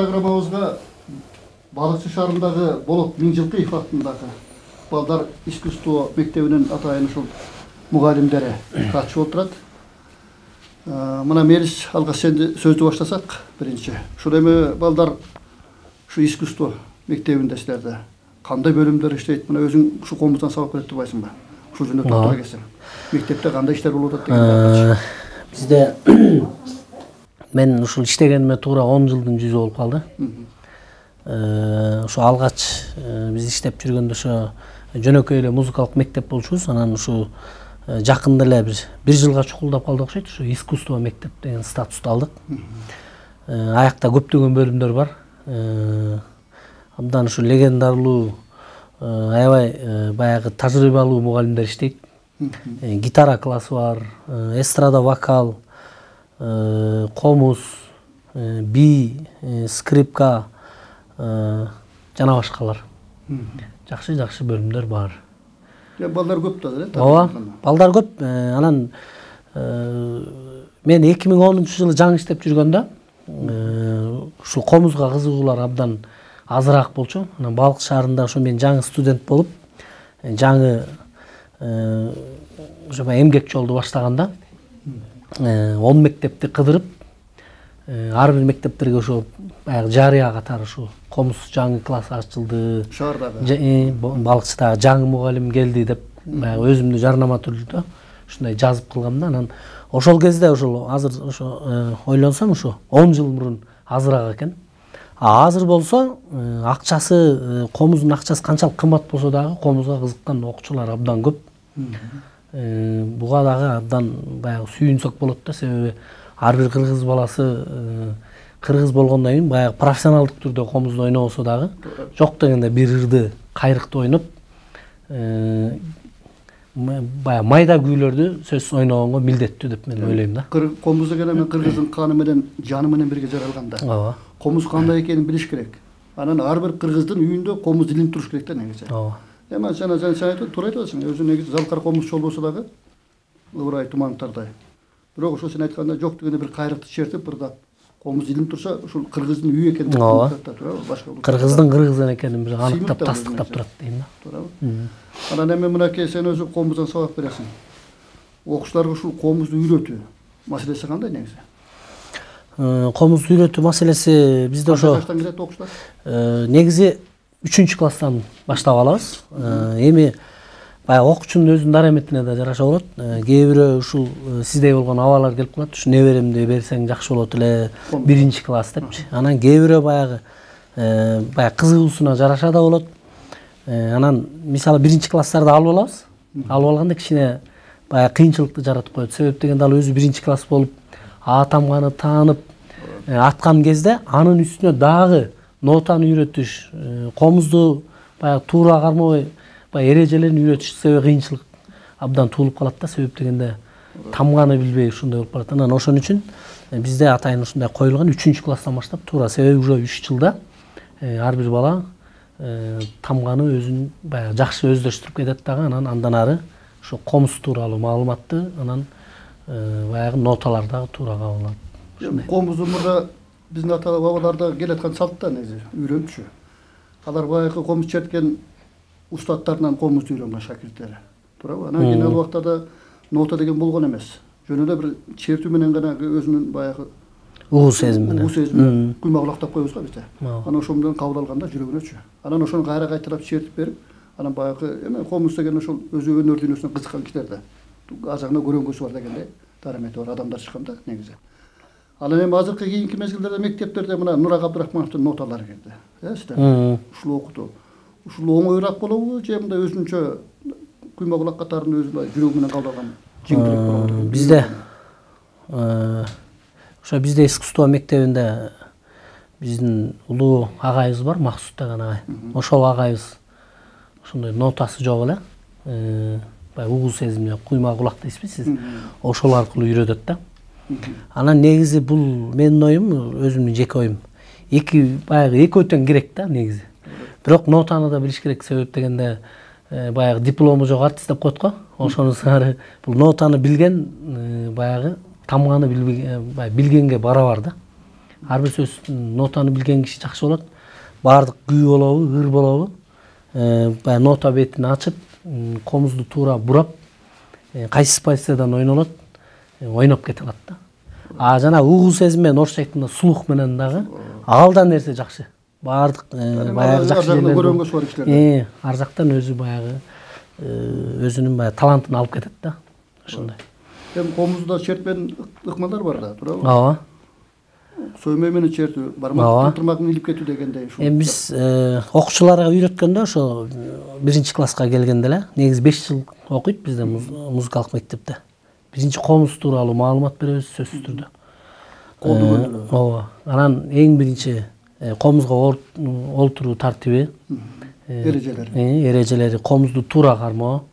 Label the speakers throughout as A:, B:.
A: программабызга Балыкчы шаарындагы Болот Миңжилкыев атындагы балдар искусство мектебинин атайын ушул мугалимдери катышып отурат. Мына Мелис алгача сөздү баштасак, биринчи. Ушул эми балдар ушу искусство мектебинде силерде кандай бөлүмдөр иштейт? Мына өзүң ушу комуздан сабак берет турбайсыңбы? Ушул жөнүндө токтоло кетсең. Мектепте кандай иштер болуп атат деген.
B: Бизде мен ушул иштегениме туура 10 жылдын жүзү болуп калды. Ошо алгач биз иштеп жүргөндө ошо жөнөкөй эле музыкалык мектеп болчубуз. Анан ушу жакында эле бир жылга чукулдап калдык окшойт. Ушу искусство мектеп деген статусту алдык. Аякта көптөгөн бөлүмдөр бар. Абдан ушу легендарлуу аябай баягы тажрыйбалуу мугалимдер иштейт. Гитара классы бар, эстрада вокал, комуз, би, скрипка жана башкалар. Жакшы бөлүмдөр бар.
A: Балдар көп да,
B: ооба, балдар көп. Анан мен 2010-жылы жаңы иштеп жүргөндө ушул комузга кызыгуулар абдан азыраак болчу. Анан Балыкчы шаарында ошо мен жаңы студент болуп, жаңы ошо эмгек жолду баштаганда 10 мектепти кыдырып, ар бир мектептерге ошо баягы жарыя катары ушу комуз жаңы класс ачылды. Шаардагы Балыкчыда жаңы мугалим келди деп баягы өзүмдү жарнама түрүндө ушундай жазып кылгам да. Анан ошол кезде ошол азыр ошо ойлонсом ошо 10 жыл мурун азыраак экен. Азыр болсо акчасы, комуздун акчасы канчалык кымбат болсо дагы комузга кызыккан окуучулар абдан көп. Буга дагы абдан баягы сүйүнсөк болот да, себеби ар бир кыргыз баласы кыргыз болгондон кийин баягы профессионалдык түрдө комузду ойнобосо дагы жок дегенде бир ырды кайрыкты ойноп баягы майда күүлөрдү сөзсүз ойногонго милдеттүү деп мен ойлойм да.
A: Комуз деген эми кыргыздын каны менен жаны менен бирге жаралган да.
B: Ооба.
A: Комуз кандай экенин билиш керек. Анан ар бир кыргыздын үйүндө комуз илинип туруш керек да негизи.
B: Ооба.
A: Эми сен айтып туура айтып атасың. Өзү негизи залкар комузчу болбосо дагы ыбырай туманктардай. Бирок ошо сен айткандай жок дегенде бир кайрыкты чертип бирдап комуз илинип турса, ушул кыргыздын үйү экенин айтат да, туурабы? Башка
B: кыргыздын кыргыздан экенин бир аныктап тастыктап турат дейм да.
A: Туурабы? Анан эми мынакей сен өзү комуздан сабак бересиң. Окуучуларга ушул комузду үйрөтүү маселеси кандай негизи?
B: Комузду үйрөтүү маселеси бизде ошо
A: качтан келет окуучулар?
B: Негизи 3-класстан баштап алабыз. Эми баягы окуучунун өзүнүн дараметине да жараша болот. Кээ бирөө ушул сиздей болгон абалар келип калат. Ушу неберемди берсең жакшы болот эле 1-класс депчи. Анан кээ бирөө баягы кызыгуусуна жараша да болот. Анан мисалы 1-класстарды алып алабыз. Алып алганда кичине баягы кыйынчылыкты жаратып коет. Себеп дегенде ал өзү 1-класс болуп, тамганы таанып аткан кезде анын үстүнө дагы нотаны үйрөтүш, комузду баягы туура кармабай эрежелерин үйрөтүш себеби кыйынчылык абдан туулуп калат да. Себеп дегенде тамганы билбей ушундай болуп барат. Анан ошон үчүн бизде атайын ушундай коюлган 3-класстан баштап туура, себеби уже 3 жылда ар бир бала тамганы өзүн баягы жакшы өздөштүрүп кетет дагы. Анан андан ары ошо комуз тууралуу маалыматты анан баягы ноталар дагы туура кабыл алат.
A: Комузду мурда биздин ата бабаларда келаткан салт да негизи үйрөнчү. Алар баягы комуз черткен устаттарынан комузду үйрөнгөн шакирттери. Туурабы? Анан кийин ал убактарда нота деген болгон эмес. Жөн эле бир чертүү менен гана өзүнүн баягы
B: уу сезим менен
A: куйма кулактап коебуз го бизде. Анан ошол менен кабыл алганда жүрөгүнөчү. Анан ошону кайра кайталап чертип берип, анан баягы эми комуз деген ошол өзү өнөр дүйнөсүнө кызыккан кишилер да. Азагына көрөнгөсү бар дегенде дарамети бар адамдар чыккан да негизи. Анан эми азыркы кийинки мезгилдерде мектептерде мына Нурак Абдрахмановдун ноталары кирди. Сиздер ушул окутуу. Ушул оңоюраак болобу же мындай өзүнчө куйма кулак катарын өзү жүрөгү менен кабыл алган жеңилирээк болобу?
B: Бизде ошо бизде искусство мектебинде биздин улуу агайыбыз бар, Максут деген агай. Ошол агайыбыз ошондой нотасы жок эле. Баягы угуу сезимне куйма кулак дейсизби сиз? Ошол аркылуу үйрөтөт да. Анан негизи бул менин оюм, өзүмдүн жеке оюм. Баягы экөө тең керек да негизи. Бирок нотаны да билиш керек, себеп дегенде баягы диплому жок артист деп коет го. Ошону сары бул нотаны билген баягы тамганы билгенге барабар да. Ар бир сөз нотаны билген киши жакшы болот. Баардык күй болобу, ыр болобу. Баягы нота бетин ачып, комузду туура бурап, кайсы позициядан ойнолот, ойноп кете алат да. Жана угуу сезим менен орусча айтканда слух менен дагы алдан нерсе жакшы. Баардык баягы жакшы
A: көрөнгөсү бар кишилер.
B: Ар жактан өзү баягы өзүнүн баягы талантын алып кетет да. Ошондой.
A: Комузда чертпен ыкмалар бар да, туурабы?
B: Ооба.
A: Сөймө менен чертүү, бармак тырмагын илип кетүү дегендей ушул.
B: Биз окуучуларга үйрөткөндө ошо 1-класска келгенде эле, негизи 5 жыл окуйт бизде музыкалык мектепте. Биринчи комуз тууралуу маалымат беребиз сөзсүз түрдө. Ооба. Анан эң биринчи комузга олтуруу тартиби, эрежелери, комузду туура кармоо,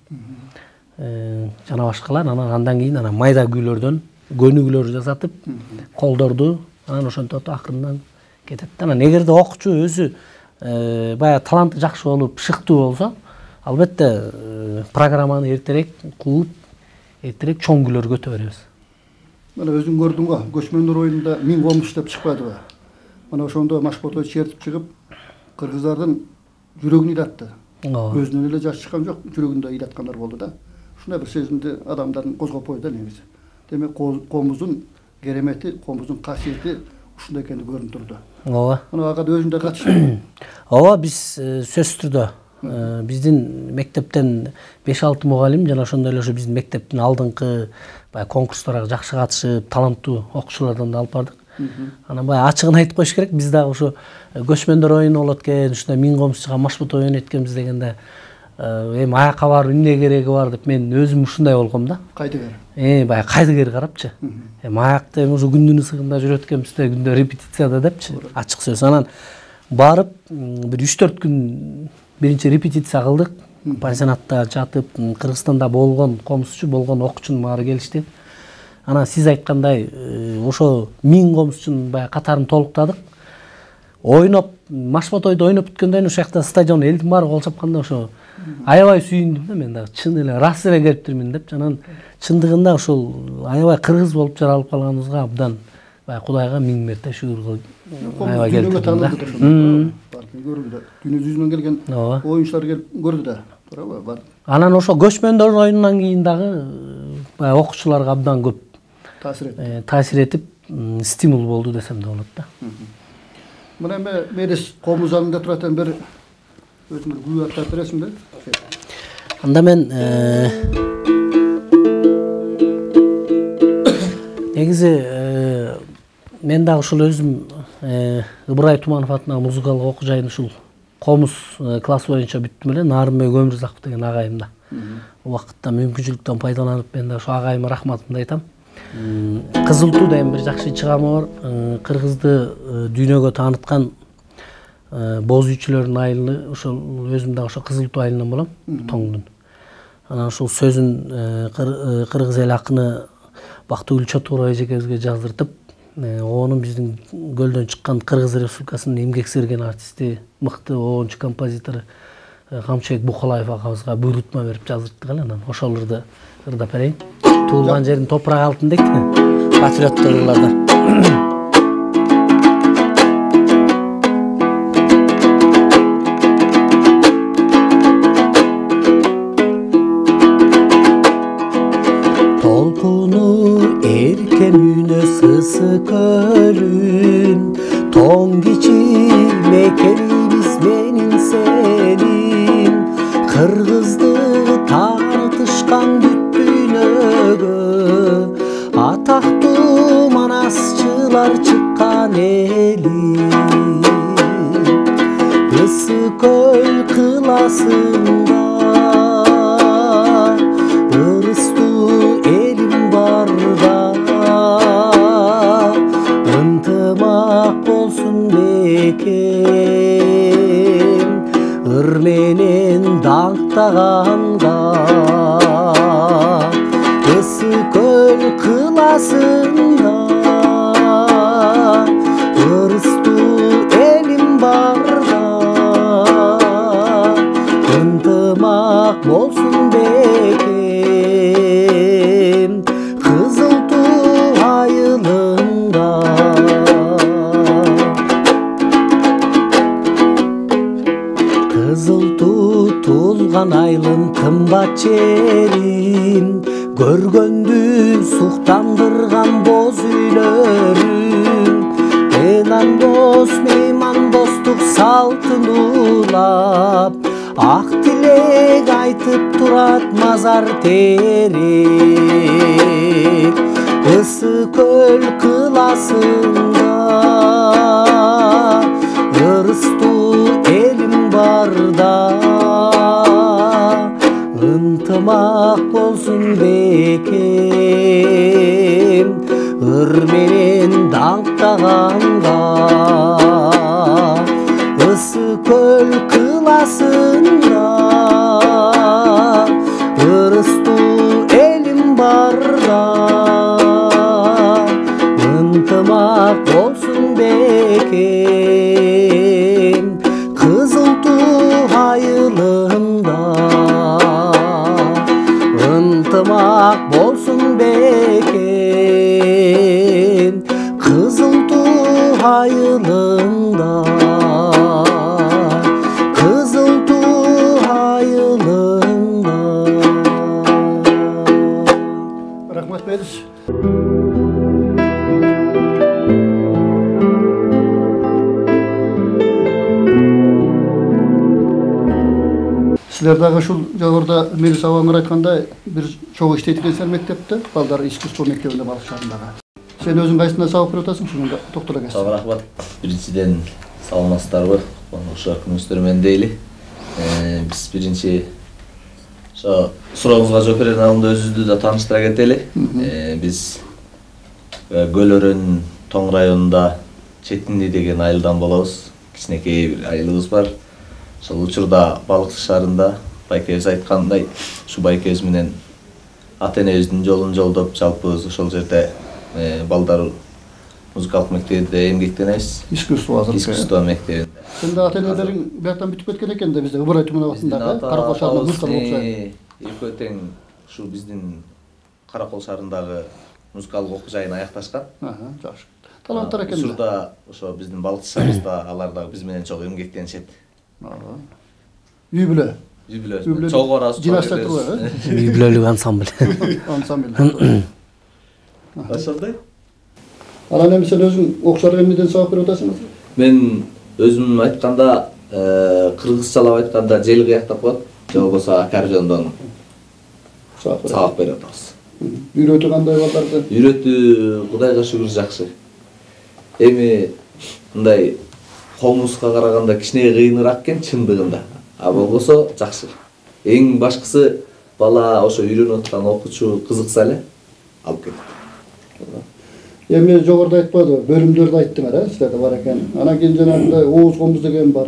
B: жана башкалар. Андан кийин майда күйлөрдөн көнүгүүлөр жасатып, колдорду анан ошентип акырындан кетет. Анан эгерде окуучу өзү баягы таланты жакшы болуп, шыктуу болсо, албетте программаны эртерээк кууп, эртерээк чоң күйлөр көтө беребиз.
A: Мына өзүң көрдүң го, көчмөндөр оюнунда 1000 комуз иштеп чыкпадыбы? Мына ошондо Машботой чертип чыгып, кыргыздардын жүрөгүн ыйлатты. Өзүнөн эле жаш чыккан жок, жүрөгүндө ыйлаткандар болду да. Ушундай бир сезимди адамдардын козгоп койду да негизи. Демек комуздун керемети, комуздун касиети ушундай экени көрүнүп турду.
B: Ооба.
A: Мына ага өзүң да катыштың.
B: Ооба, биз сөзсүз түрдө биздин мектептен 5-6 мугалим жана ошондой эле биздин мектептин алдыңкы баягы конкурстарга жакшы катышып, таланттуу окуучулардан да алып бардык. Анан баягы ачыгын айтып коюш керек, биз дагы ошо көчмөндөр оюну болот экен, ушундай 1000 комуз чыган Машботой ойнойт экенбиз дегенде, эми аякка барып эмне кереги бар деп мен өзүм ушундай болгом да.
A: Кайдыгер.
B: Баягы кайдыгер карапчы. Аякта эми ушу күндүн ысыгында жүрөт экенбиз да, күндө репетицияда депчи, ачык сөз. Анан барып бир 3-4 күн биринчи репетиция кылдык. Пансионатта жатып, Кыргызстанда болгон комузчу, болгон окуучунун баары келишти. Анан сиз айткандай, ошо 1000 комузчунун баягы катарын толуктадык. Ойноп, Машботойду ойноп бүткөндөн ошол жакта стадион элдин баары кол чапканда ошо аябай сүйүндүм да мен дагы. Чын эле рас эле келиптирмин деп. Анан чындыгында ошол аябай кыргыз болуп жаралып калганыбызга абдан баягы Кудайга 1000 мерте шүгүр кылып аябай келиптирдим да.
A: Көрдү. Дүнү жүзүнөн келген оюнчулар келип көрдү да. Туурабы? Бар.
B: Анан ошо көчмөндөр оюнунан кийин дагы баягы окуучуларга абдан көп таасир этип, стимул болду десем да болот да.
A: Мына эми Мерис комуз залында турат бир өзүң күй аттап бересиңби?
B: Анда мен негизи мен дагы ушул өзүм Ыбырай Туманов атындагы музыкалык окуу жайын ушул комуз класс боюнча бүттүм эле. Нарымбек Өмүрзаков деген агайым да. Убакытта мүмкүнчүлүктөн пайдаланып мен да ошо агайыма рахматымды айтам. Кызыл туу деген бир жакшы чыгарма бар. Кыргызды дүйнөгө тааныткан боз үйчүлөрдүн айылы, ошол өзүм да ошо Кызыл туу айылынан болом, Тоңдун. Анан ошол сөзүн кыргыз эл акыны Бактыгүл Чотур эжекебизге жаздыртып, онун биздин көлдөн чыккан Кыргыз Республикасынын эмгек сирген артисти, мыкты оончу композитору Камчыбек Букалаев агабызга буйрутма берип жаздырттык эле. Анан ошол ырды ырдап берейин. Туулган жердин топурагы алтын дейт. Патриоттор ырлардан. Толкуну эркемүнө сысы көлүм, тоң кичим экенибиз менин сенин, кыргызды тартышкан атактуу манасчылар чыккан элим, Ысы көл кыласында ырыстуу элим барда, ынтымак болсун бекем ыр менен даңктаганга. Ысы көл кыласында ырыстуу элим барда, ынтымак болсун бекем Кызыл туу айылында. tutulgan ayılım kımbat çerim, görgöndü suktandırgan boz üylörüm. Enan dost meyman dostuk saltın ulap, ak dilek aytıp turat mazar terek. Isı köl kılasında ırıstu elim barda, ıntımak bolsun bekem ır menen dаңктаганда. Isı köl kılasında ırıstu elim barda, ıntımak bolsun bekem kızıl tuğ ayılında. Intımak bolsun bekem kızıl tuğ ayılında, kızıl tuğ ayılında.
A: Rahmat beyler. Sizler dagы ушул жогоруда Мирис Абаңар айткандай бир чогуу иштейт экенсиңер мектепте, балдар искусство мектебинде Балык шаарындагы. Сен өзүң кайсысына сабак берип атасың, шуну токтоло кетсиң.
C: Сау рахмат. Биринчиден саламатсыздарбы? Ошо күнүңүздөр менен дейли. Биз биринчи ошо сурооңузга жооп берердин алдында өзүбүздү да тааныштыра кетели. Биз Көл Өрөн Тоң районунда Четинди деген айылдан болобуз. Кичинекей бир айылыбыз бар. Ошол учурда Балык шаарында байкебиз айткандай, ушу байкебиз менен ата-энебиздин жолун жолдоп, жалпыбыз ошол жерде балдар музыкалык мектебинде эмгектенебиз. Искусство мектебинде.
A: Сенде ата-энелериң бияктан бүтүп кеткен экен да, бизде Ыбырай түмөн абагындагы Каракол шаарында музыкалык окуй.
C: Экөө тең ушу биздин Каракол шаарындагы музыкалык окуу жайын аякташкан.
A: Жакшы. Таланттар экен.
C: Учурда ошо биздин Балык шаарыбызда алар дагы биз менен чогуу эмгектенишет.
A: Үй бүлө.
C: Чогуу барабыз.
A: Жинастырып турбайбы?
B: Үй бүлөлүк ансамбль.
A: Ансамбль.
C: Ошондой.
A: Анан эми сен өзүң окшор эмнеден сабак берип атасың?
C: Мен өзүм айтканда, кыргызчалап айтканда жел кыяктап коет, же болбосо аккордеондон сабак берип атабыз.
A: Үйрөтүү кандай балдарды?
C: Үйрөтүү Кудайга шүгүр жакшы. Эми мындай комузга караганда кичине кыйыныраак экен чындыгында. А болбосо жакшы. Эң башкысы бала ошо үйрөнүп аткан окуучу кызыкса эле алып кетет.
A: Эми жогоруда айтпады, бөлүмдөрдү айттыңар, силерде бар экен. Анан кийин жанагындай ооз комуз деген бар,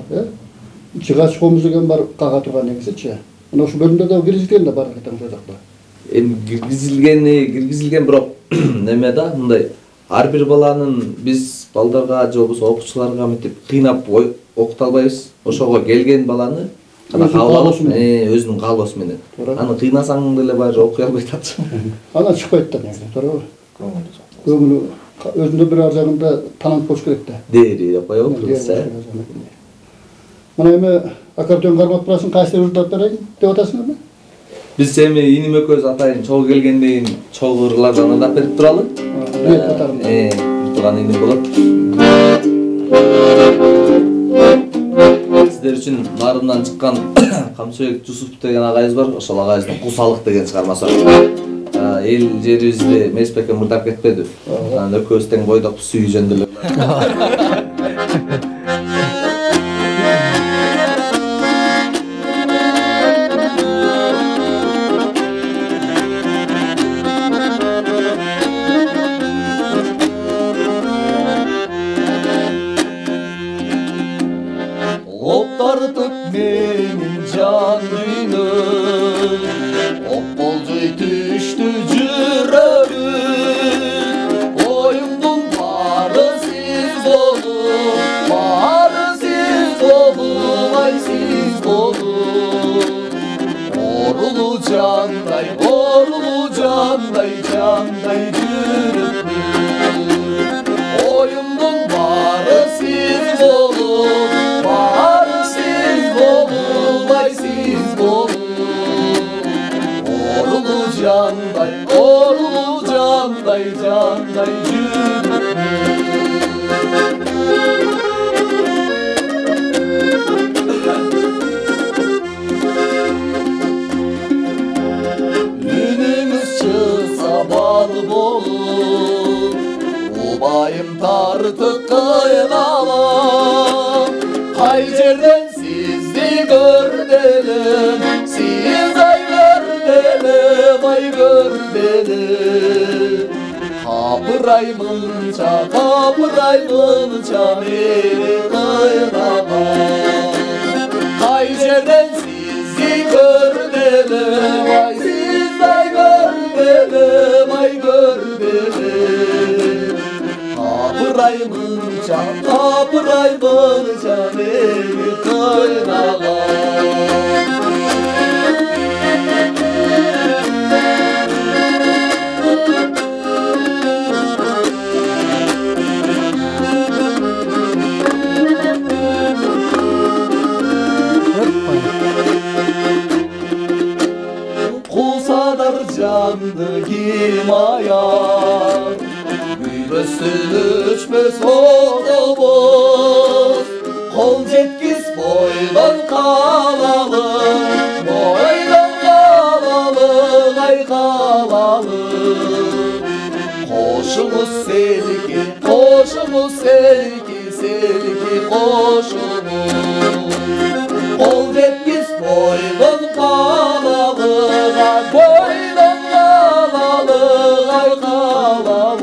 A: чыгач комуз деген бар, кага турган негизичи. Мына ошо бөлүмдөрдө киргизилген да бар экен ошол жакта.
C: Эми киргизилген бирок неме да мындай ар бир баланын биз балдарга же болбосо окуучуларга мынтип кыйнап окута албайбыз. Ошого келген баланы кана кабыл алып, өзүнүн каалоосу менен. Аны кыйнасаң деле баары окуй албай атат.
A: Анан чыкпайт да негизи, туурабы? Көңүлү өзүндө бир ар жагында талант болуш керек да.
C: Дери деп коебу.
A: Мына эми аккордеон кармап турасың, кайсы ырдап берейин деп атасыңарбы?
C: Биз эми иним экөөбүз атайын чогуу келгенден кийин чогуу ырлардан ырдап берип туралы.
A: Дуэт катарында.
C: Турган иним болот. Сиздер үчүн нарындан чыккан Камчыбек Жусупов деген агайыбыз бар. Ошол агайыбыздын Кусалык деген чыгармасы бар. Эл жерибизди Месбек мырдап кетпеди. Анан экөөбүз тең бойдокпуз, сүйүү жөндөп.
D: Тартып менин жан дүйнөм, окполжой түштү жүрөгүм. Оюмдун баары сиз болуп, ай сиз болуп. Орулу жандай жүрүпмүн. Оюмдун баары сиз болуп, ай сиз jандай Ünümüz çıksa bal bolup Ubayım tartıp kıynalam Kay yerden sizni gördelim Siz ay gördelim, ay gördelim Kapıraymunca beni kıynalam Kay yerden sizni gördelim Ay siz ay gördelim, ay gördelim Kapıraymunca beni kıynalam Kulsadar candı kim ayar Büyümezsin üçmez oğlumuz Kol jetkiz boydan kalalım Boydan kalalım ay kalalım Koşumuz selki, koşumuz selki, selki koşumuz Kol jetkiz boydan kalalım Boydan kalalım ay kalalım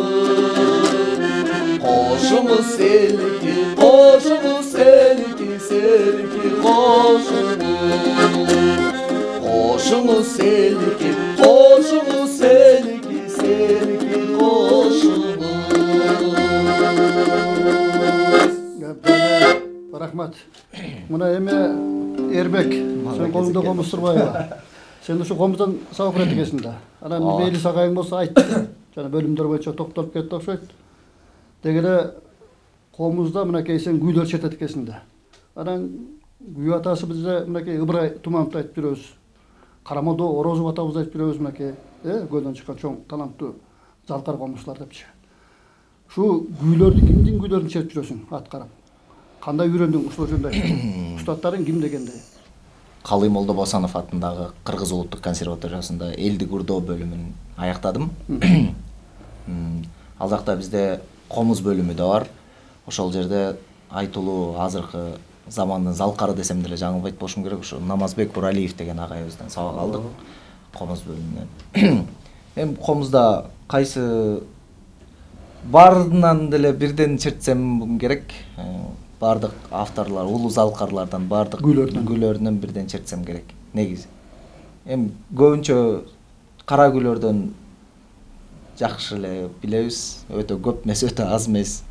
D: Koşumuz selki, koşumuz selki, selki koşumuz Koşumuz selki, koşumuz selki, selki koşumuz
A: Rahmat. Mına eme Erbek, sen kolunda komuz Surbayeva. Sen de şu komuzdan sabak üretikesinde de. Ana meyli sağayın bolsa aytты. Jana bölümдөр boyunça toktolup ketти окшойт. Degele komuzda mınakey sen güйлөр çetetikesinde. Anan güy atası bizde mınakey Ыбырай Тумановду айтып жүрөбүз. Карамолдо Орозов атабызды айтып жүрөбүз мынакей, көлдөн чыккан чоң таланттуу залкар комузчулар депчи. Şu güйлөрдү кимдин güйлөрүн чечип жүрөсүң ат карап? Кандай үйрөндүң ушул жөнүндө? Устаттарың ким дегенде?
E: Калый Молдобосанов атындагы Кыргыз улуттук консерваториясында элди курдоо бөлүмүн аяктадым. Ал жакта бизде комуз бөлүмү да бар. Ошол жерде айтылуу азыркы замандын залкары десем деле жаңылбайт болушум керек. Ошо Намазбек Буралиев деген агайыбыздан сабак алдык комуз бөлүмүнөн. Эми комузда кайсы баарынан деле бирден чертсем керек. Бардык авторлар, улуу залкарлардан бардык гүлөрүнөн бирден чертсем керек. Негизи. Эми көбүнчө кара гүлөрдөн жакшы эле билебиз. Өтө көп эмес, өтө аз эмес.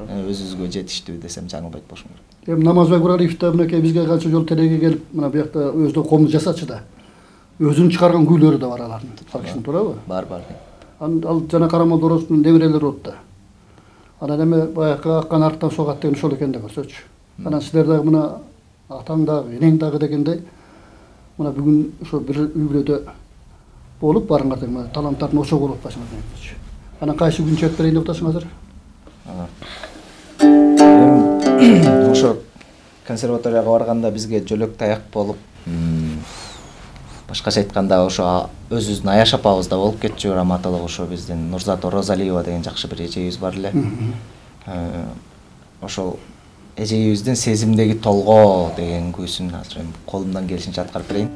E: Өзүбүзгө жетиштүү десем жаңылбайт болушум керек.
A: Эми Намазбек Буралиев да мынакей бизге канча жол телеге келип, мына буякта өзү комуз жасачы да. Өзүнүн чыгарган гүлөрү да бар алардын. Фактын туурабы?
E: Бар.
A: Ал жана Карамолдо Орозовдун неберелери болот да. Анан эми баягы аккан арттан согат деген ошол экен да көрсөчү. Анан силер дагы мына атаң дагы, энең дагы дегендей мына бүгүн ошо бир үй бүлөдө болуп барыңар деген мына таланттардын ошо болуп атпашыңар дегенчи. Анан кайсы күн чет берейин деп атасың азыр?
E: Ошо консерваторияга барганда бизге жөлөк таяк болуп, башкача айтканда ошо өзүбүздүн Аяш апабыз да болуп кетчү, раматылык ошо биздин Нурзат Орозалиева деген жакшы бир эжебиз бар эле. Ошол эжебиздин Сезимдеги толгоо деген күйсүн азыр колумдан келишинче аткарып берейин.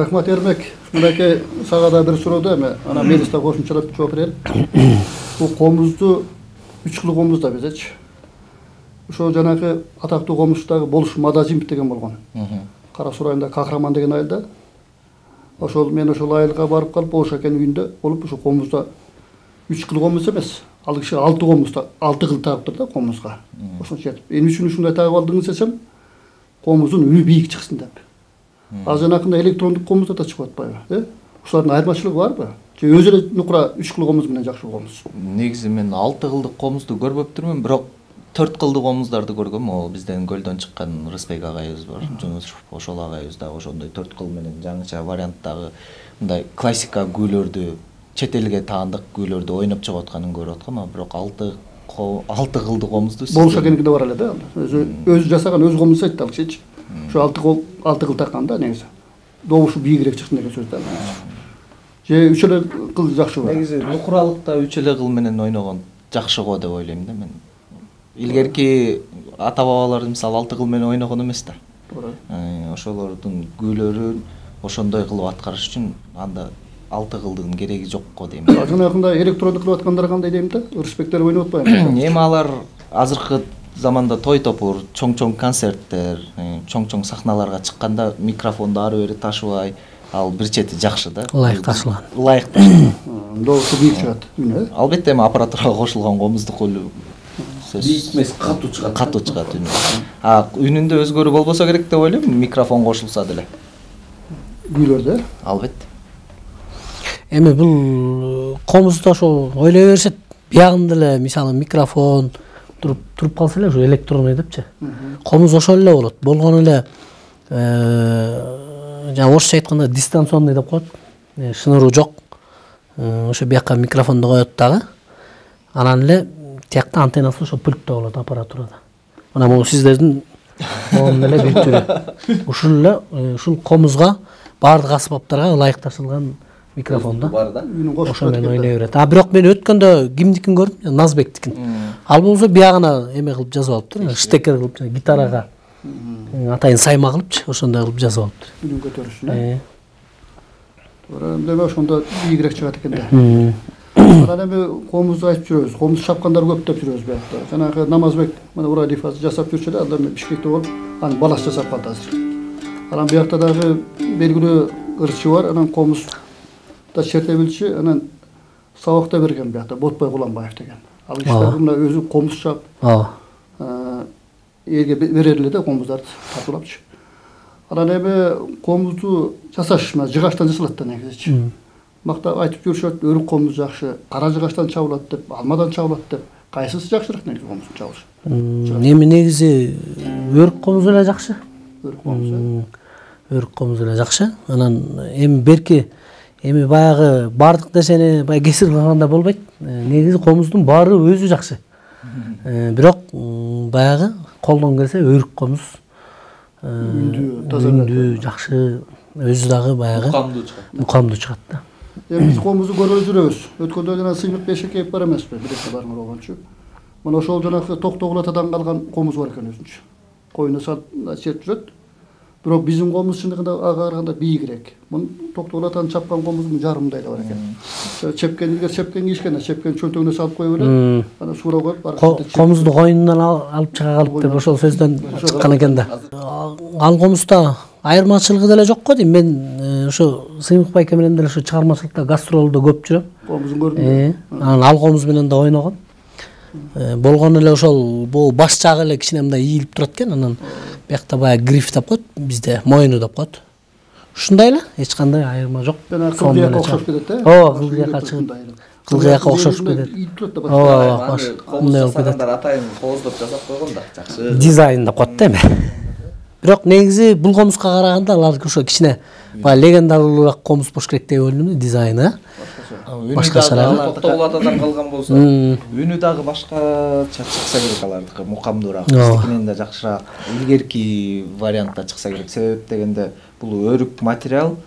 A: Рахмат Ермек, мынакей сага да бир суроо эми, ана мен да кошумчалап жооп берели. Бул комузду 3 кыл комуз да безечи. Ошо жанагы атактуу комуздагы Болуш Мадазимов деген болгон. Кара Суу районунда Кахраман деген айылда. Ошол мен ошол айылга барып калып, Болуш акенин үйүндө болуп, ошо комузда 3 кыл комуз эмес, ал киши 6 комузда 6 кыл тагыптыр да комузга. Ошончо жетип. Эмне үчүн ушундай тагып алдыңыз десем, комуздун үнү бийик чыксын деп. Ал жанакында электрондук комузда да чыгып атпайбы, Ушулардын айырмачылыгы барбы? Же өзү эле нукура 3 кыл комуз менен жакшы комуз?
E: Негизи мен 6 кылдык комузду көрбөптүрмүн, бирок 4 кылдык комуздарды көргөм. Ол бизден көлдөн чыккан Рысбек агайыбыз бар. Жунусов ошол агайыбыз да ошондой 4 кыл менен жаңыча варианттагы мындай классика күүлөрдү, чет элге таандык күүлөрдү ойноп чыгып атканын көрүп аткам, бирок 6 кылдык комузду
A: Болуш акеники да бар эле да. Өзү жасаган өз комузу айтты ал кишичи. Şu 6 kıl takanda neyse. Doğuşu büyügerek çıksın деген söz da. Же 3 эле кыл жакшы бар.
E: Негизи нукуралыкта 3 эле кыл менен ойногон жакшы го деп ойлойм да мен. Илгерки ата бабалар мисалы 6 кыл менен ойногон эмес да. Ошолордун күүлөрүн ошондой кылып аткарыш үчүн анда 6 кылдын кереги жок го дейм.
A: Жанагында электрондук кылып аткандар кандай дейм да? Ырысбектер ойноп атпайбы?
E: Эми алар азыркы заманда той топур, чоң-чоң концерттер, чоң-чоң сахналарга чыкканда микрофонду ары бери ташыбай, ал бир чети жакшы да.
B: Ылайык ташылган.
E: Ылайык ташылган.
A: Добушу бийик чыгат, үнү.
E: Албетте эми аппаратурага кошулган комуздук сөз.
C: Бийик эмес, катуу чыгат.
E: Катуу чыгат үнү. Үнүндө өзгөрүү болбосо керек деп ойлойм, микрофон кошулса деле.
A: Күүлөрдө?
E: Албетте.
B: Эми бул комузда ошо ойлой беришет. Биягында эле мисалы микрофон туруп калса эле ушу электронный депчи. Комуз ошол эле болот. Болгону эле жана орусча айтканда дистанционный деп коет. Шнуру жок. Ошо бияка микрофонду коет дагы. Анан эле тиякта антеннасы ошо пультта болот аппаратурада. Мына могу сиздердин моун эле бир түрү. Ушул эле ушул комузга баардык аспаптарга ылайык ташылган микрофон да.
C: Бар да.
B: Ошо менен ойной берет. Бирок мен өткөндө кимдикин көрдүм? Назбектикин. Ал болсо биягына эме кылып жазып алыптыр. Штекер кылып гитарага атайын сайма кылыпчы, ошондой кылып жазып алыптыр.
A: Үнүн көтөрүшүн. Туура, эми ошондо бийигирээк чыгат экен да. Анан эми комузду айтып жүрөбүз. Комуз чапкандар көп деп жүрөбүз биякта. Жанагы Намазбек мына Уралиев азыр жасап жүрчү да, ал эми Бишкекте болуп, анын баласы жасап калды азыр. Анан биякта дагы белгилүү ырчы бар, анан комуз да черте билчи, анан сабакта берген биякта Ботбай Куланбаев деген. Ал кишилер мына өзү комуз чап, элге берер эле да комуздарды тартуулапчы. Анан эми комузду жасаш мына жыгачтан жасалат да негизичи. Мактап айтып жүрүшөт, өрүк комуз жакшы, кара жыгачтан чабылат деп, алмадан чабылат деп. Кайсысы жакшыраак негизи комуздун чабышы?
B: Эми негизи өрүк комуз эле жакшы.
A: Өрүк комуз.
B: Өрүк комуз эле жакшы. Анан эми берки эми баягы бардык нерсени баягы кесир кылганда болбойт. Негизи комуздун баары өзү жакшы. Бирок баягы колдон келсе өрүк комуз үндүү жакшы, өзү дагы баягы укамдуу чыгат да.
A: Эми биз комузду көрүп жүрөбүз. Өткөндө жана Сыймык Бешекеев бар эмеспи? Биринчи барыңар болгончу. Мына ошол жанагы Токтогул атадан калган комуз бар экен өзүнчө. Коюна салып чертип жүрөт. Бирок биздин комуз чындыгында ага караганда бийигирээк. Мун Токтогул атанын чапкан комуздун жарымындай да бар экен. Чепкен илгер чепкен кийишкен, чепкен чөнтөгүнө салып коюп эле, анан суура коюп
B: комузду койнунан алып чыга калып деп ошол сөздөн чыккан экен да. Ал комузда айырмачылыгы деле жок го дейм. Мен ошо Сыймыкбай менен деле ошо чыгармачылыкта гастролдо көп жүрөм.
A: Комузун көрдүм.
B: Анан ал комуз менен да ойногом. Болгон эле ошол бул баш жагы эле кичине мындай ийилип турат экен. Анан биякта баягы гриф деп коет, бизде моюну деп коет. Ушундай эле, эч кандай айырма жок.
A: Кылгыякка окшоп кетет да.
B: Ооба, кылгыякка чыгып. Кылгыякка окшоп кетет. Ооба, мындай болуп кетет.
C: Атайын кооздоп жасап койгон да, жакшы.
B: Дизайн деп коет да эми. Бирок негизи бул комузга караганда алар ошо кичине баягы легендаралуураак комуз болуш керек деп ойлойм, дизайны. Башкача
C: Токтогул атадан калган болсо, үнү дагы башкача чыкса керек алардыкы, мукамдуураак, биздикинен да жакшыраак, илгерки вариантта чыкса керек. Себеп дегенде бул өрүк материал,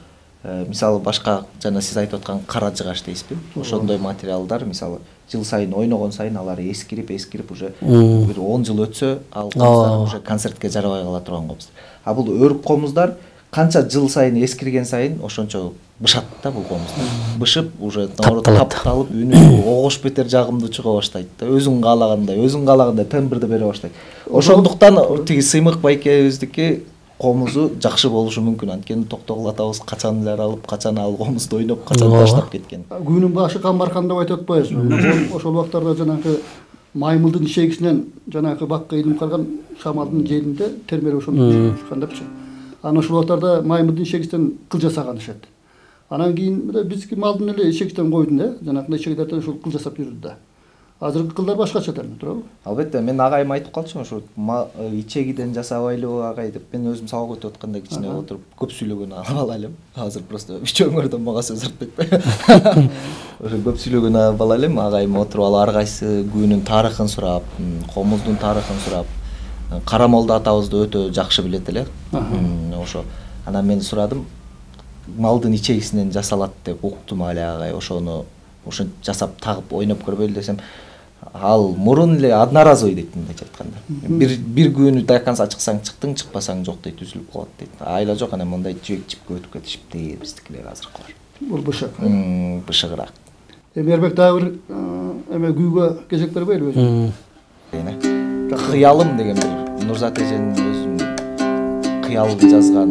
C: мисалы башка жана сиз айтып аткан кара жыгач дейсизби? Ошондой материалдар мисалы жыл сайын ойногон сайын алар эскирип уже бир 10 жыл өтсө ал комуздар уже концертке жарабай кала турган комуздар. А бул өрүк комуздар канча жыл сайын эскирген сайын ошончо бышат да бул комуздар. Бышып уже тапталып үнү огош бетер жагымдуу чыга баштайт да. Өзүң каалагандай тембрди бере баштайт. Ошондуктан тиги Сыймыкбай экебиздики комузу жакшы болушу мүмкүн. Анткени Токтогул атабыз качан жаралып, качан ал комузду ойноп, качан таштап кеткен.
A: Күнүн башы камбаркан деп айтып атпайбызбы? Ошол убактарда жанагы маймылдын ишегисинен жанагы бакка илип калган шамалдын желинде термелеп ошондо чыккан депчи. Анан ошол убактарда маймылдын ишегисинен кыл жасаган дешет. Анан кийин биздики малдын эле ишегисинен койдун да, жанагындай ишегилерден ошол кыл жасап жүрдү да. Азыркы кылдар башкача да, туурабы?
E: Албетте, мен агайым айтып калчумун, ошо ичегиден жасабайлыбы агай деп. Мен өзүм сабак өтүп атканда кичине отуруп көп сүйлөгөн бала элем. Азыр просто үчөөңөрдөн мага сөз артпайт. Ошо көп сүйлөгөн бала элем, агайым отуруп алып ар кайсы күнүн тарыхын сурап, комуздун тарыхын сурап, Карамолду атабызды өтө жакшы билет эле. Ошо анан мен сурадым, малдын ичегисинен жасалат деп уктум эле агай. Ошону жасап тагып ойноп көрбөйлү десем, ал мурун эле одноразовый дейт, мындайча айтканда. Бир күнү до конца чыксаң чыктың, чыкпасаң жок дейт, үзүлүп калат дейт. Айла жок, анан мындай жибекчипке өтүп кетишипти биздикилер азыркылар.
A: Бул бышык.
E: Бышыгыраак.
A: Эми Эрбек дагы бир эме күйгө кезек бербейлиби өзү?
E: Кыялым деген бир Нурзат эженин өзүнүн кыялын жазган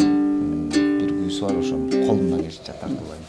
E: бир күйсү бар, ошону колумдан келишинче тартуулайм.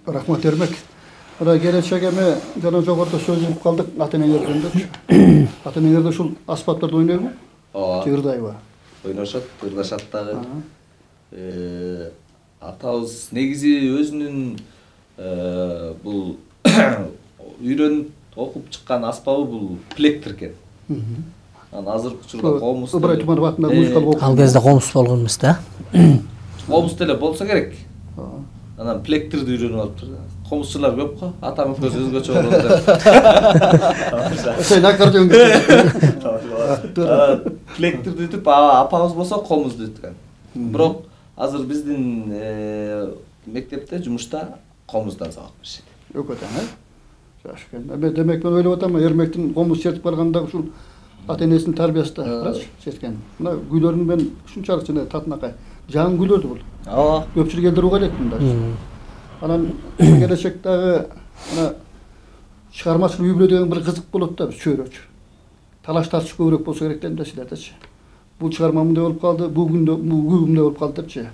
A: Рахмат Ермек. Мына келечек эми жана жогоруда сөз кылып калдык ата-энелерден депчи. Ата-энелер ушул аспаптарды ойнойбу?
C: Ооба.
A: Чыгырдайбы?
C: Ойношот, ырдашат дагы. Атабыз негизи өзүнүн бул үйрөнүп окуп чыккан аспабы бул плектр экен. Анан азыркы учурда комуз
A: Ыбырай Туманов атындагы музыкалык окуу.
B: Ал кезде комуз болгон эмес да.
C: Комуз деле болсо керек. Анан плектрди үйрөнүп алыптыр. Комузчулар көп го. Атам экөөбүз өзгөчө болот деп.
A: Сен аккордеон
C: Плектрди ütүп, апабыз болсо комузду үткөн. Бирок азыр биздин мектепте жумушта комуздан сабак беришет.
A: Өкөтөн, жакшы экен. Эми демек мен ойлоп атам, Ермектин комуз чертип барганда ушул ата-энесинин тарбиясы да, карачы, черткен. Мына гүйлөрүн мен ушунчалык жана татынакай. Жаңы гүйлөрдү бул.
E: Ооба.
A: Көпчүлүк элдер уга элек мында. Анан келечектеги мына чыгармачылык үй-бүлө деген бир кызык болот да, чөйрөчү. Талаш тартыш көбүрөөк болсо керек деп силердечи. Бул чыгарма мындай болуп калды, бул күндө мындай болуп калды депчи.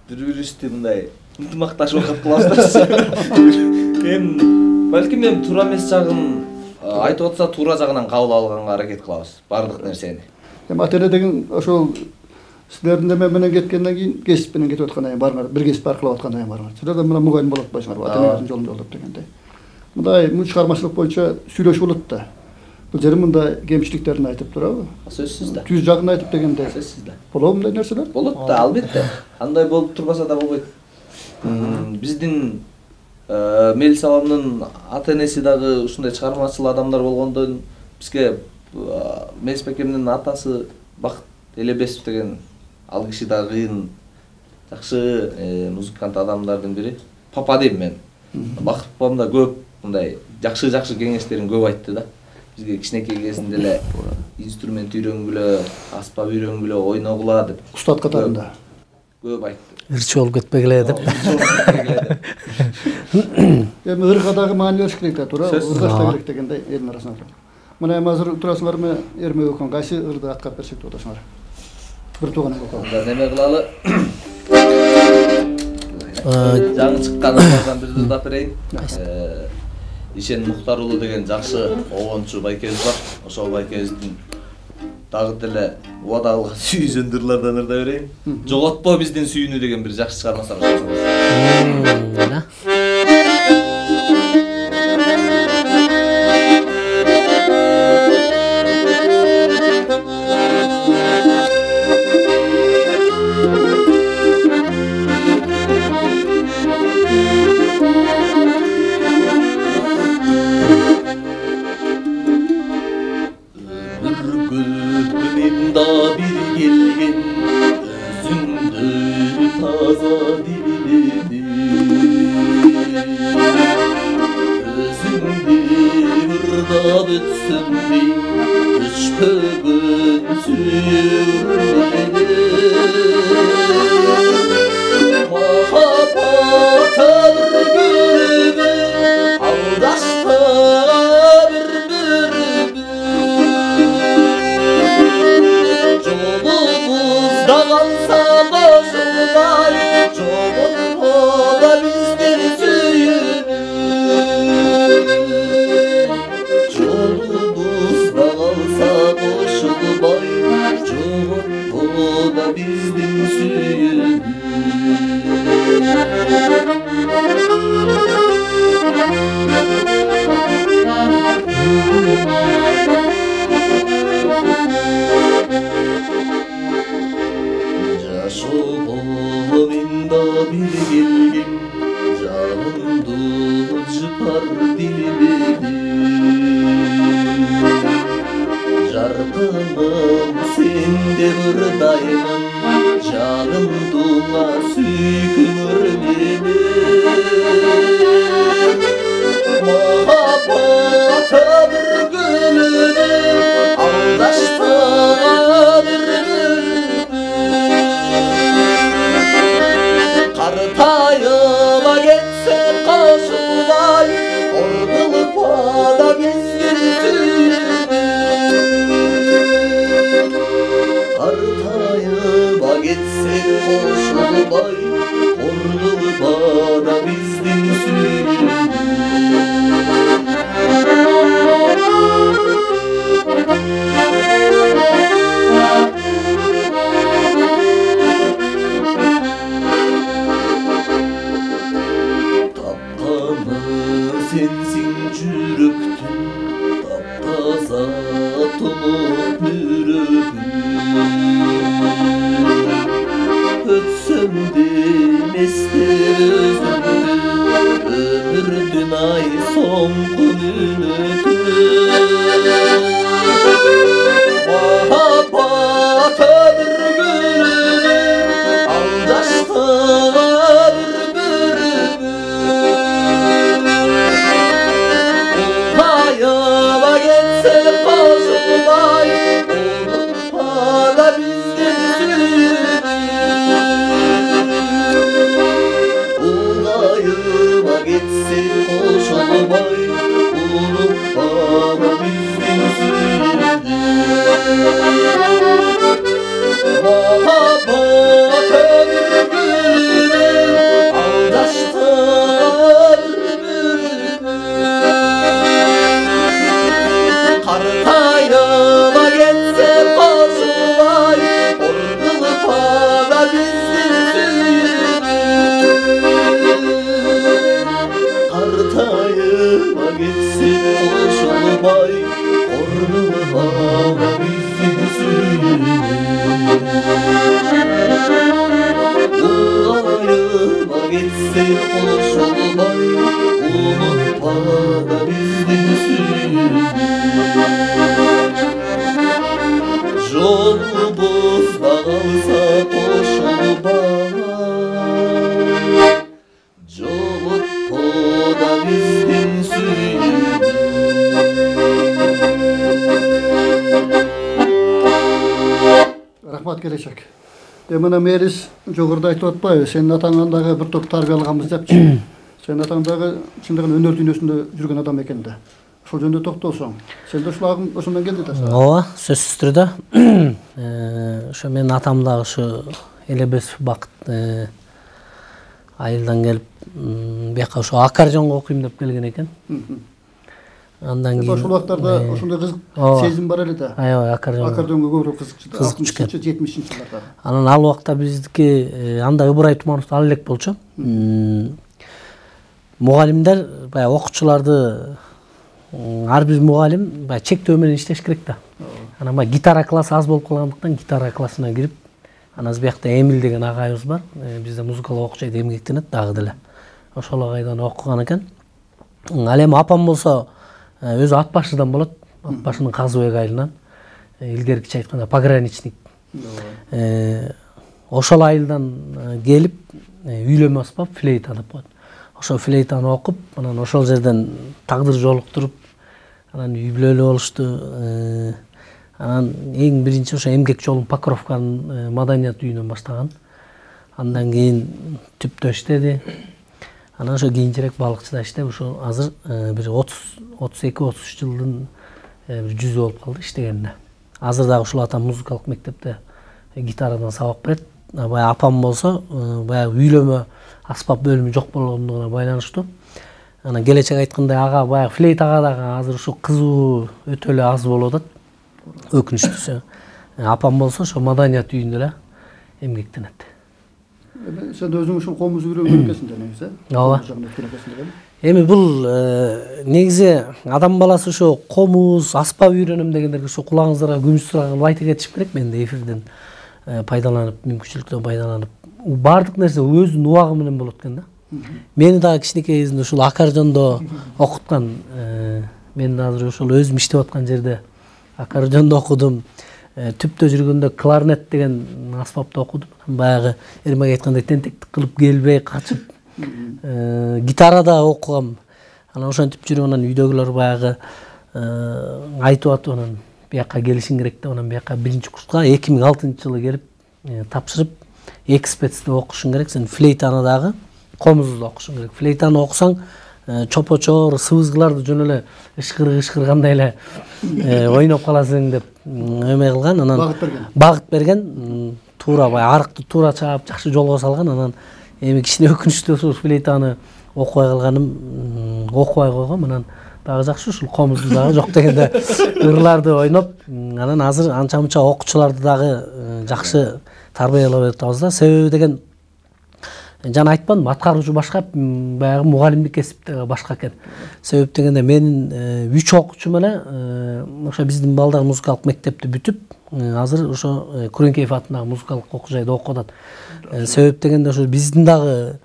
C: Бири-бирибизди мындай ынтымакташып окуп калабыз. Эми балким мен туура эмес жагын айтып атса туура жагынан кабыл алганга аракет кылабыз баардык нерсени.
A: Эми ата-эне деген ошол силердин неме менен кеткенден кийин кесип менен кетип аткандан кийин барыңар, бир кесип аркылап аткандан кийин барыңар. Силер да мына мугалим болот атпайсыңарбы, ата-энеңиздин жолун жолдоп дегендей. Мындай мун чыгармачылык боюнча сүйлөшүп болот да. Бул жери мындай кемчиликтерин айтып турабы?
C: Сөзсүз да.
A: Түз жагын айтып дегендей.
C: Сөзсүз да.
A: Болобу мындай нерселер?
C: Болот да, албетте. Андай болуп турбаса да болбойт. Биздин Мелис апамдын ата-энеси дагы ушундай чыгармачыл адамдар болгондон бизге Мелис бекемдин атасы Бакыт Элебесов деген ал киши да кыйын жакшы музыкант адамдардын бири. Папа дейм мен. Бакыт апам да көп мындай жакшы кеңештерин көп айтты да. Бизге кичинекей кезинде эле инструмент үйрөнгүлө, аспап үйрөнгүлө, ойногула деп.
A: Устат катарында.
C: Көп айтты.
B: Ирчи болуп кетпегиле деп.
A: Эми ырга дагы маани бериш керек да, туура. Ыргашта керек дегендей элдин арасында. Мына эми азыр турасыңарбы, Эрмек экөө кайсы ырды аткарып берсек деп атасыңар? Бир тууган экөө.
C: Неме кылалы? Жаңы чыккандардан бир ырдап берейин. Ишен Мухтар уулу деген жакшы огончу байкебиз бар. Ошол байкебиздин дагы деле убада кылган сүйүзөндүрлөрдөн ырда берейин. Жоготпо биздин сүйүүнү деген бир жакшы чыгармасы бар.
D: Koşulbay, orlu bana bizden
A: Рахмат келешек. Мына Мерис жогоруда айтып атпайбы, сенин атаңан дагы бир топ тарбия алганбыз депчи. Сенин атаң дагы чындыгын өнөр дүйнөсүндө жүргөн адам экен да. Ошол жөнүндө токтолсоң, сен да ушул агым ошондон келди да.
B: Ооба, сөзсүз түрдө. Ошо менин атам дагы ушу Элебесов Бакыт айылдан келип, бияка ошо аккордеонго окуйм деп келген экен. Андан кийин
A: ошол убактарда ошондой кызык сезим бар эле да.
B: Аябай аккордеонго
A: көбүрөөк кызыкчу. 60-70 жылдарда.
B: Анан ал убакта биздики анда Ыбырай Тумановду ал элек болчу. Мугалимдер баягы окуучуларды ар бир мугалим баягы чектөө менен иштеш керек да. Анан баягы гитара классы аз болуп калгандыктан гитара классына кирип, анан биякта Эмил деген агайыбыз бар. Бизде музыкалык окуучу эмгектенет дагы деле. Ошол агайдан окуган экен. Ал эми апам болсо өзү ат башыдан болот. Ат башынын Казыбек айылынан. Илгеркиче айтканда пограничник. Ошол айылдан келип үйлөнмө аспап флейтаны коет. Ошол флейтаны окуп, анан ошол жерден тагдыр жолуктуруп, анан үй бүлөлүү болушту. Анан эң биринчи ошо эмгек жолун Покровканын маданият үйүнөн баштаган. Андан кийин түптө иштеди. Анан ошо кийинчерээк балыкчыда иштеп, ошо азыр бир 32-33 жылдын бир жүзү болуп калды иштегенине. Азыр дагы ушул атам музыкалык мектепте гитарадан сабак берет. Баягы апам болсо баягы үйлөмө аспап бөлүмү жок болгондугуна байланыштуу. Анан келечек айткандай ага баягы флейтага дагы азыр ушу кызуу өтө эле аз болуп атат. Өкүнүчтүүсү. Апам болсо ошо маданият үйүндө эле эмгектенет.
A: Сен өзүң ушул комуз үйрөнгөн экенсиң да негизи.
B: Ооба. Эми бул негизи адам баласы ошо комуз, аспап үйрөнөм дегендерге ошо кулагыңыздарга күмүш сурак кылып айтып кетишим керек мен да эфирден пайдаланып, мүмкүнчүлүктөн пайдаланып. Бардык нерсе өзүнүн убагы менен болот экен да. Мени дагы кичинекей кезинде ушул аккордеондо окуткан, мен азыр ошол өзүм иштеп аткан жерде аккордеондо окудум. Түптө жүргөндө кларнет деген аспапты окудум. Баягы Эрмек айткандай тентектик кылып келбей качып, гитарада окугам. Анан ошентип жүрүп анан үйдөгүлөр баягы айтып атып анан бияка келишиң керек деп, анан бияка биринчи курска 2006-жылы келип тапшырып, 2 спецте окушуң керек, сен флейтаны дагы, комузду да окушуң керек. Флейтаны окусаң чопочор, сыбызгыларды жөн эле ышкыргандай эле ойноп каласың деп эме кылган. Анан багыт берген, туура баягы арыкты туура чаап, жакшы жолго салган. Анан эми кичине өкүнүчтүү ушул флейтаны окубай калганым, окубай койгом. Анан дагы жакшы ушул комузду дагы жок дегенде ырларды ойноп, анан азыр анча-мынча окуучуларды дагы жакшы тарбиялап атабыз да. Себеби деген жана айтпадым, аткаруучу башка, баягы мугалимдик кесип башка экен. Себеп дегенде менин 3 окуучум эле ошо биздин балдар музыкалык мектепти бүтүп, азыр ошо Күреңкеев атындагы музыкалык окуу жайда окуп атат. Себеп дегенде ошо биздин дагы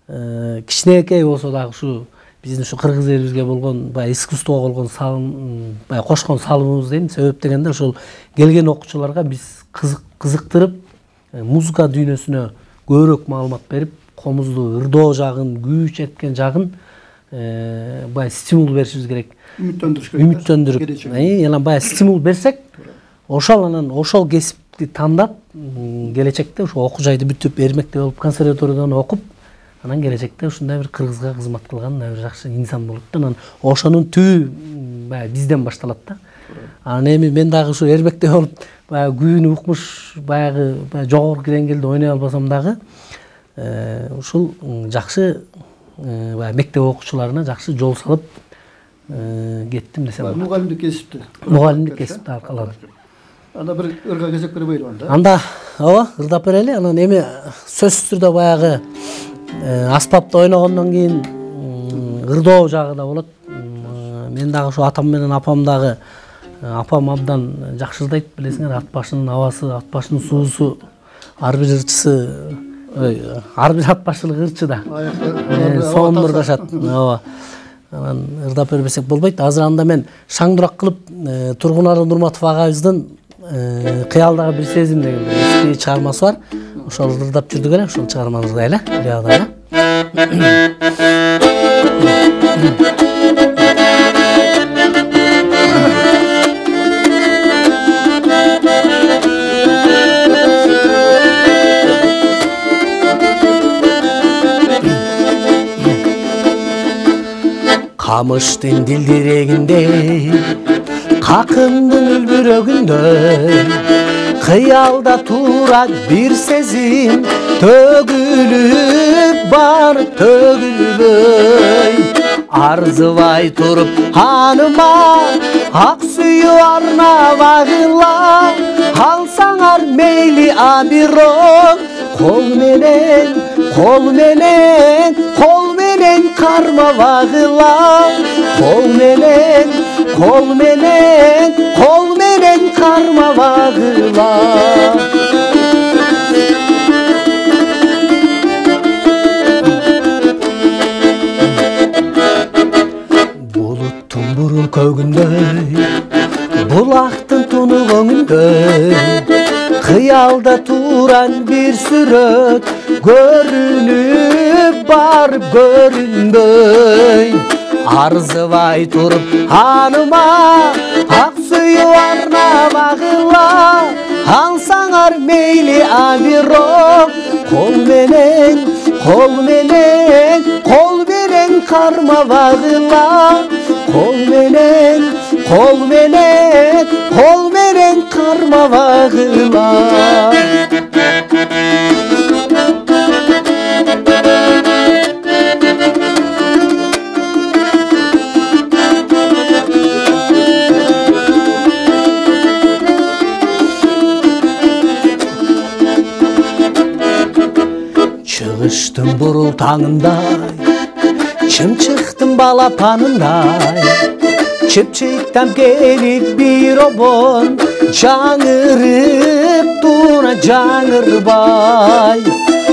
B: кичинекей болсо дагы ушу биздин ушу кыргыз элибизге болгон баягы искусствого болгон салым, баягы кошкон салымыбыз дейм. Себеп дегенде ошол келген окуучуларга биз кызыктырып, музыка дүйнөсүнө көбүрөөк маалымат берип, комузду ырдоо жагын, күү четкен жагын баягы стимул беришибиз керек. Үмүттөндүрүп, анан баягы стимул берсек, ошол кесипти тандап, келечекте ошо окуу жайды бүтүп, Эрмекте болуп, консерваториядан окуп, анан келечекте ушундай бир кыргызга кызмат кылган бир жакшы инсан болуп, анан ошонун түбү баягы бизден башталат да. Анан эми мен дагы ушу Эрмекте болуп, баягы күүнү укмуш, баягы жогорку деңгээлде ойной албасам дагы, ушул жакшы баягы мектеп окуучуларына жакшы жол салып кеттим десем болот. Мугалимдик кесипти аркаладым.
A: Анда бир ырга кезек бербейли анда.
B: Анда ооба, ырдап берели. Анан эми сөзсүз түрдө баягы аспапты ойногондон кийин ырдоо жагы да болот. Мен дагы ошо атам менен апам дагы, апам абдан жакшы ырдайт, билесиңер, ат башынын абасы, ат башынын суусу, ар бир ырчысы, ар бир ат башылык ырчы да. Сонун ырдашат. Ооба. Анан ырдап бербесек болбойт. Азыр анда мен шаңдурак кылып Тургуналы Нурматов агайыбыздын кыялдагы бир сезим деген эски чыгармасы бар. Ошол ырдап жүрдүк эле, ошол чыгарманы ырдайлы. Биягыда. камыштын дилдирегиндей, какындын үлбүрөгүндөй, кыялда турат бир сезим, төгүлүп барып төгүлбөй. Арзыбай туруп ханыма, ак сүйүү арнабагыла, алсаңар мейли абирок, кол менен кармабагыла, кол менен кармабагыла. Булуттун бурул көгүндөй, булактын тунук өңүндөй, кыялда туран бир сүрөт, көрүнүп барып көрүнбөй. Арзыбай туруп ханыма, ак сүйүү арнабагыла, алсаңар мейли абирок, кол менен кармабагыла, кол менен кармабагыла. Чыгыштын бурул таңындай, чымчыктын балапанындай, чепчиктен келип бир обон, жаңырып тура жаңырбай.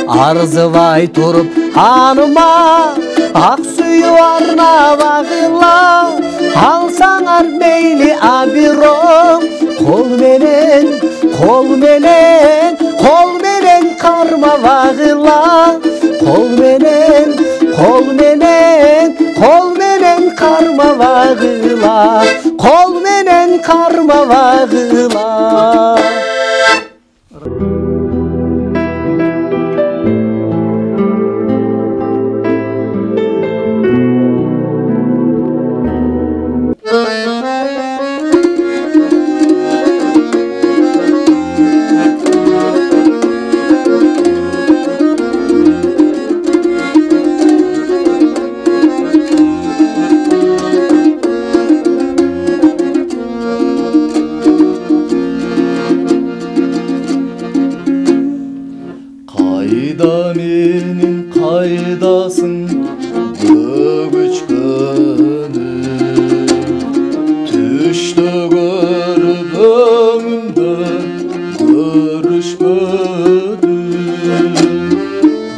B: Арзыбай туруп ханыма, ак сүйүү арнабагыла, алсаңар мейли абирок, кол менен кармабагыла, кол менен кармабагыла, кол менен кармабагыла.
D: Kayda menin kaydasın bögüç gönül, düştü görüp ömümde görüşmödüm.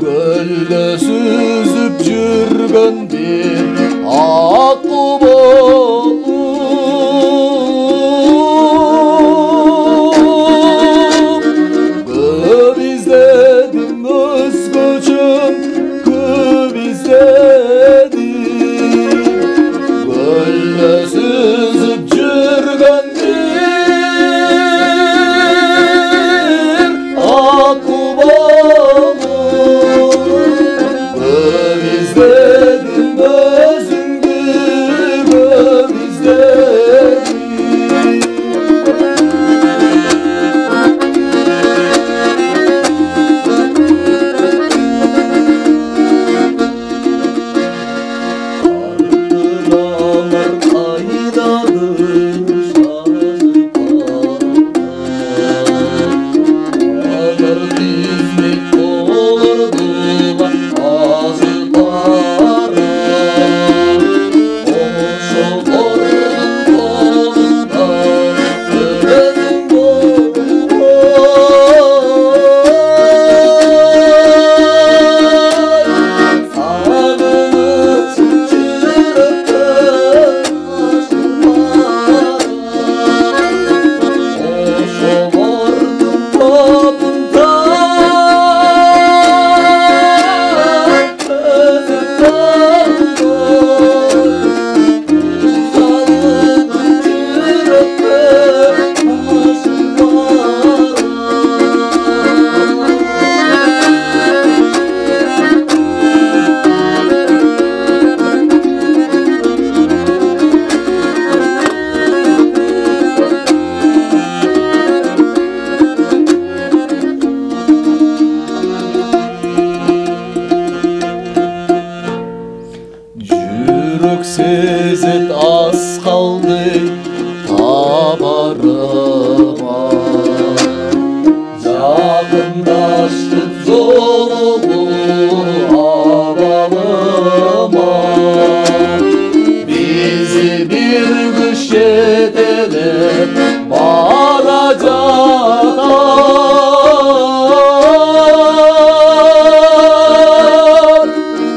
D: Gölde süzüp жүргөн bir aklı сезет аз қалды табарыма жақындашты жолу абалыма bizi bir güç yetenek bana canan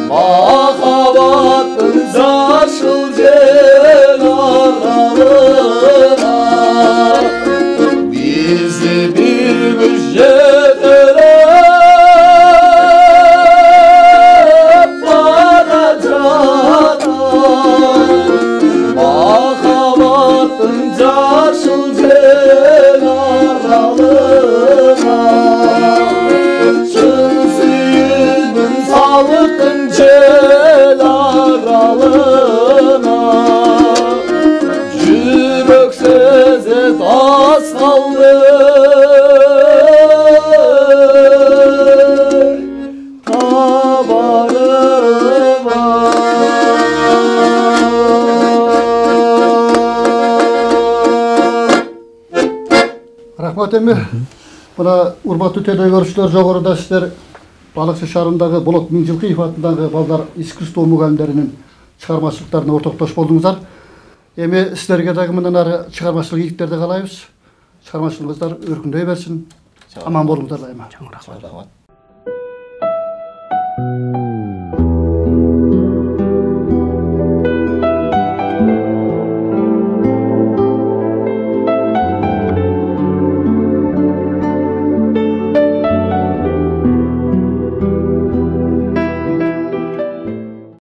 D: Mahabatın zaşıl cenarlarına bizi bir güç yetenek bana canan Mahabatın caşıl cenarlarına Çın suyunun sağlıkın celaralına Jürek sezet az kaldı
A: Рахмат эми. Мына урматтуу телекөрүүчүлөр, жогоруда сиздер Балыкчы шаарындагы Болот Миңжилкиев атындагы балдар искусство мугалимдеринин чыгармачылыктарына ортоктош болдуңуздар. Эми сиздерге дагы мындан ары чыгармачылык ийгиттерди каалайбыз. Чыгармачылыгыңыздар өркүндөй берсин. Аман болуңуздар дайыма.
E: Рахмат.